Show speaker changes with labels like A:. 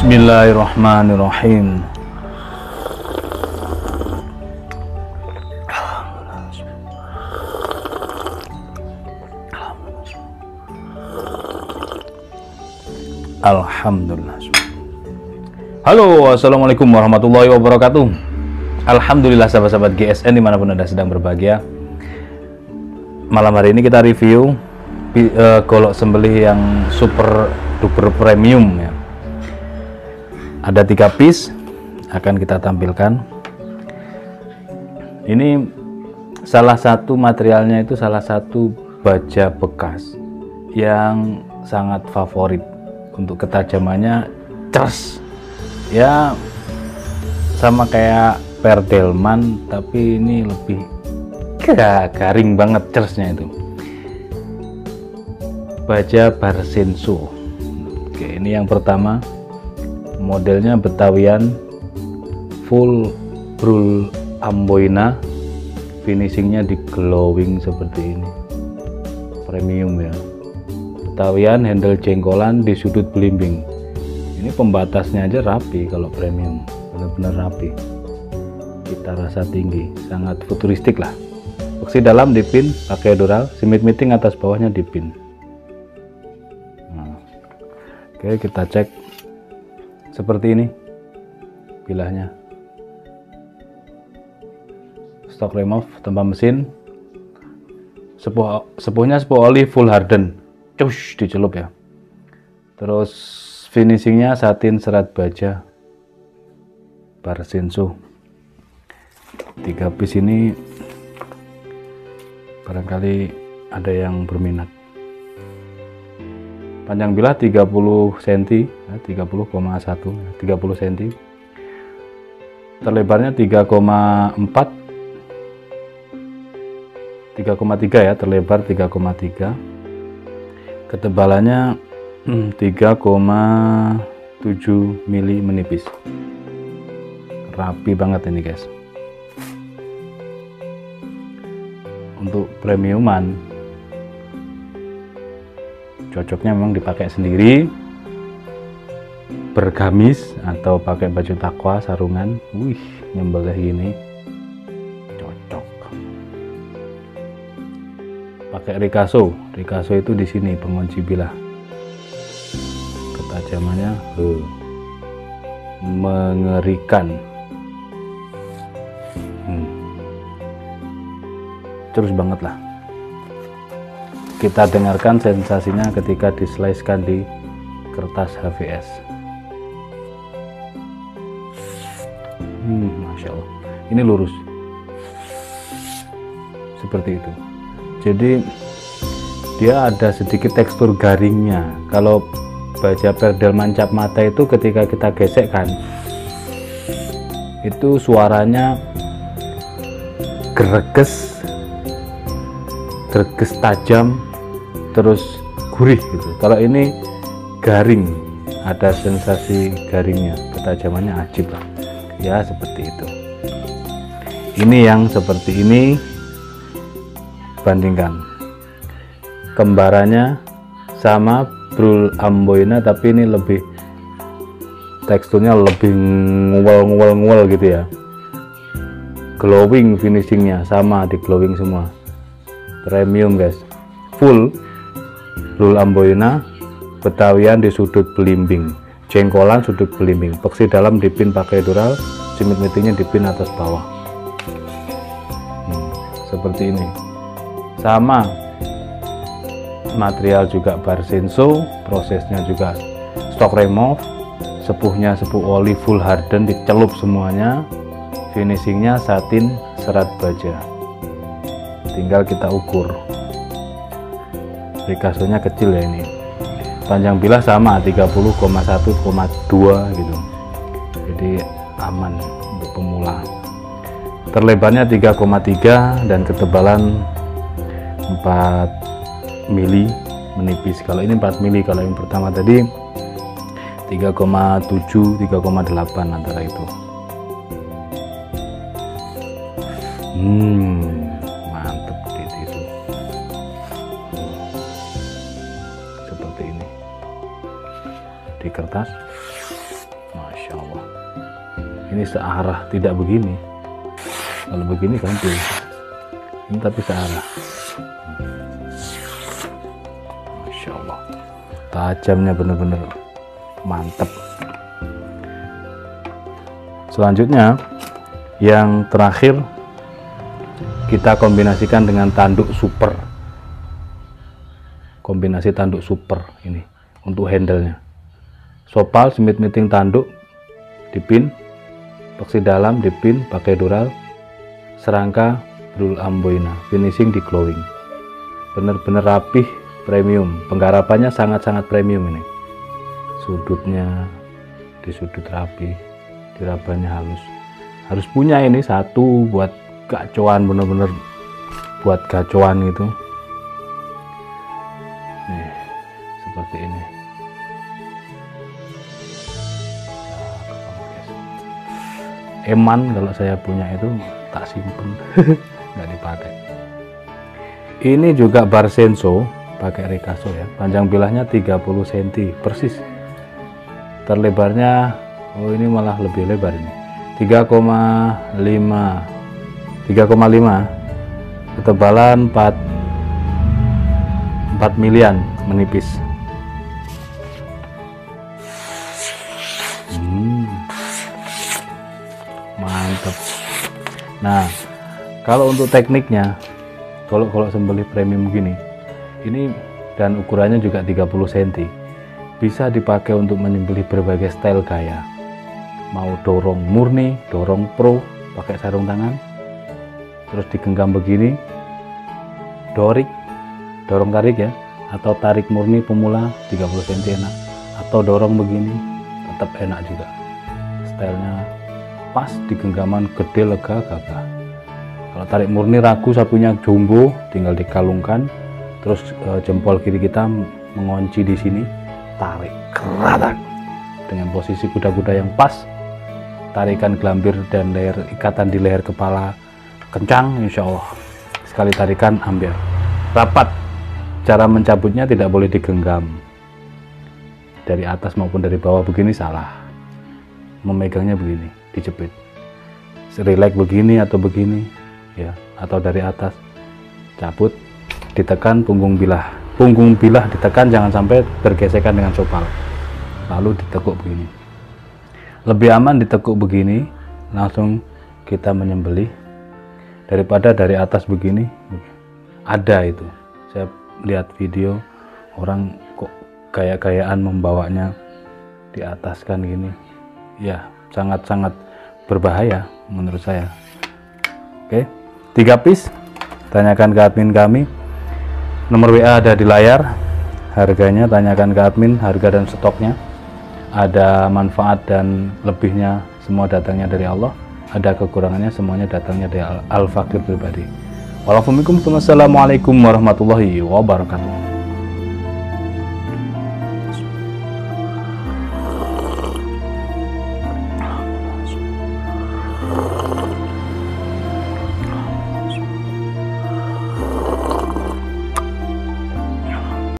A: Bismillahirrahmanirrahim. Alhamdulillah. Halo, assalamualaikum warahmatullahi wabarakatuh. Alhamdulillah sahabat-sahabat GSN dimanapun Anda sedang berbahagia. Malam hari ini kita review golok sembelih yang super duper premium ya. Ada 3 piece akan kita tampilkan. Ini salah satu materialnya itu salah satu baja bekas yang sangat favorit. Untuk ketajamannya cers ya, sama kayak Perdelman, tapi ini lebih garing banget cersnya itu. Baja Barsenso. Oke, ini yang pertama. Modelnya Betawian full brul amboina, finishingnya di glowing seperti ini, premium ya. Betawian handle jengkolan di sudut belimbing. Ini pembatasnya aja rapi. Kalau premium benar-benar rapi, kita rasa tinggi, sangat futuristik lah. Boksi dalam dipin pakai dural, simit miting atas bawahnya dipin. Oke, kita cek seperti ini bilahnya. Stock remove tanpa mesin. Sepuhnya sepuh oli full harden, cush dicelup ya. Terus finishingnya satin serat baja Barsenso. 3 piece ini barangkali ada yang berminat. Panjang bilah 30 cm, 30,1, 30 cm. Terlebarnya 3,3 ya, terlebar 3,3. Ketebalannya 3,7 mili menipis. Rapi banget ini guys. Untuk premiuman cocoknya memang dipakai sendiri, bergamis atau pakai baju takwa sarungan. Wih, nyembelih gini cocok. Pakai Rikaso itu di sini pengunci bilah. Ketajamannya mengerikan. Terus banget lah. Kita dengarkan sensasinya ketika dislicekan di kertas HVS. Masya Allah, ini lurus seperti itu. Jadi dia ada sedikit tekstur garingnya. Kalau baja Perdelman cap mata itu ketika kita gesekkan, itu suaranya greges tajam, terus gurih gitu. Kalau ini garing, ada sensasi garingnya, ketajamannya ajib lah ya, seperti itu. Ini yang seperti ini, bandingkan. Kembarannya sama brul amboina, tapi ini lebih teksturnya lebih nguel gitu ya. Glowing finishingnya sama, di glowing semua. Premium guys, full brul amboina, betawian di sudut belimbing, jengkolan sudut belimbing, peksi dalam dipin pakai dural, simit meetingnya dipin atas bawah. Seperti ini. Sama material juga bar senso, prosesnya juga stock remove, sepuhnya sepuh oli full harden, dicelup semuanya, finishingnya satin serat baja, tinggal kita ukur. Rikasonya kecil ya ini, panjang bilah sama 30,1,2 gitu, jadi aman untuk pemula. Terlebarnya 3,3 dan ketebalan 4 mili, menipis. Kalau ini 4 mili, kalau yang pertama tadi 3,7 3,8 antara itu. Mantep di tisu. Seperti ini di kertas. Masya Allah, ini searah, tidak begini. Kalau begini ganti, ini tapi searah. Masya Allah, tajamnya bener-bener mantep. Selanjutnya yang terakhir, kita kombinasikan dengan tanduk super. Kombinasi tanduk super ini untuk handle-nya. Sopal simit meeting tanduk dipin, peksi dalam dipin pakai dural, serangka brul amboina, finishing di glowing. Bener-bener rapih, premium. Penggarapannya sangat-sangat premium ini. Sudutnya di sudut rapi, dirabanya halus. Harus punya ini satu buat gacoan, bener-bener buat gacoan gitu. Nih, seperti ini. Eman kalau saya punya itu tak simpen, nggak dipakai. Ini juga bar senso pakai Rikaso ya, panjang bilahnya 30 cm persis. Terlebarnya, oh ini malah lebih lebar ini, 3,5, ketebalan 4 milian, menipis. Mantap. Nah, kalau untuk tekniknya, kalau sembelih premium begini, ini dan ukurannya juga 30 cm, bisa dipakai untuk menyembelih berbagai style gaya. Mau dorong murni, dorong pro, pakai sarung tangan, terus digenggam begini, dorong tarik ya, atau tarik murni pemula 30 cm enak, atau dorong begini tetap enak juga. Stylenya pas, di genggaman gede, lega, gagah. Kalau tarik murni ragu, sapunya jumbo, tinggal dikalungkan, terus jempol kiri kita mengunci di sini, tarik keratak dengan posisi kuda-kuda yang pas, tarikan gelambir dan ikatan di leher kepala kencang, insya Allah. Sekali tarikan ambil rapat. Cara mencabutnya tidak boleh digenggam dari atas maupun dari bawah, begini salah. Memegangnya begini, dijepit, relax begini atau begini ya, atau dari atas cabut, ditekan punggung bilah ditekan, jangan sampai bergesekan dengan sopal, lalu ditekuk begini. Lebih aman ditekuk begini, langsung kita menyembelih, daripada dari atas begini. Ada itu, saya lihat video orang kok gaya-gayaan membawanya di atas kan gini ya, sangat-sangat berbahaya menurut saya. Oke, 3 piece, tanyakan ke admin kami, nomor WA ada di layar, harganya tanyakan ke admin, harga dan stoknya, ada manfaat dan lebihnya semua datangnya dari Allah, ada kekurangannya semuanya datangnya dari Al-Fakir pribadi. Wassalamualaikum warahmatullahi wabarakatuh.